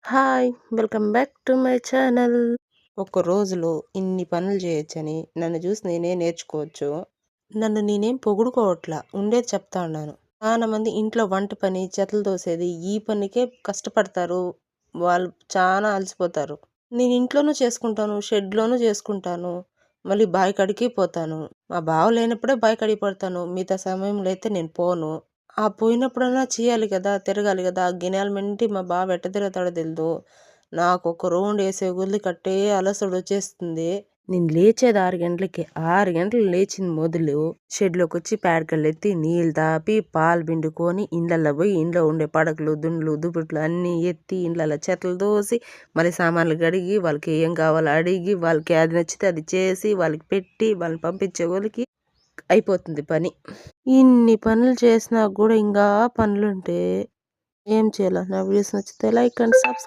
Hi! Welcome back to my channel. ఒక్క రోజులో ఇన్ని పనులు చేయొచ్చని నన్ను చూసి నేనే నేర్చుకోవచ్చు. నన్ను నేనేం పొగుడుకోవట్లా. ఉండేది చెప్తా ఉన్నాను. చాలామంది ఇంట్లో వంట పని, చెత్తలు దోసేది ఈ పనికే కష్టపడతారు. వాళ్ళు చాలా అలసిపోతారు. నేను ఇంట్లోనూ చేసుకుంటాను, షెడ్‌లోనూ చేసుకుంటాను. మళ్ళీ బావి కాడికి పోతాను. మా బావ లేనప్పుడే బావి కాడికి పోతాను. మిగతా సమయంలో అయితే నేను పోను. ఆ పోయినప్పుడన్నా చేయాలి కదా! తిరగాలి కదా! ఆ గినాల మెంటి మా బావ ఎట్ట తిరుగుతాడో తెలీదు. నాకొక రౌండ్ ఏసే కొద్దీ అట్టే అలసటొచ్చేస్తుంది. నేను లేచేది 6 గంటలకి. 6 గంటలకు లేచింది మొదలు షెడ్‌లోకొచ్చి పేడకలెత్తి, నీళ్ళు తాపి, పాలు పిండుకొని, ఇండ్లల్ల పోయి, ఇంట్లో ఉండే పడకలు, దుండ్లు, దుప్పట్లు అన్నీ ఎత్తి, ఇండ్లల్ల చెత్తలు దోసి, మళ్ళీ సామాన్లు కడిగి, వాళ్ళకి ఏం కావాలో అడిగి, వాళ్ళకి ఏది నచ్చితే అది చేసి, వాళ్ళకి పెట్టి, వాళ్ళని పంపించే కొలికి అయిపోతుంది పని. ఇన్ని పనులు చేసినా కూడా ఇంకా పనులుంటే ఏం చేయాల? నా వీడియోస్ నచ్చితే లైక్ అండ్ సబ్స్క్రైబ్.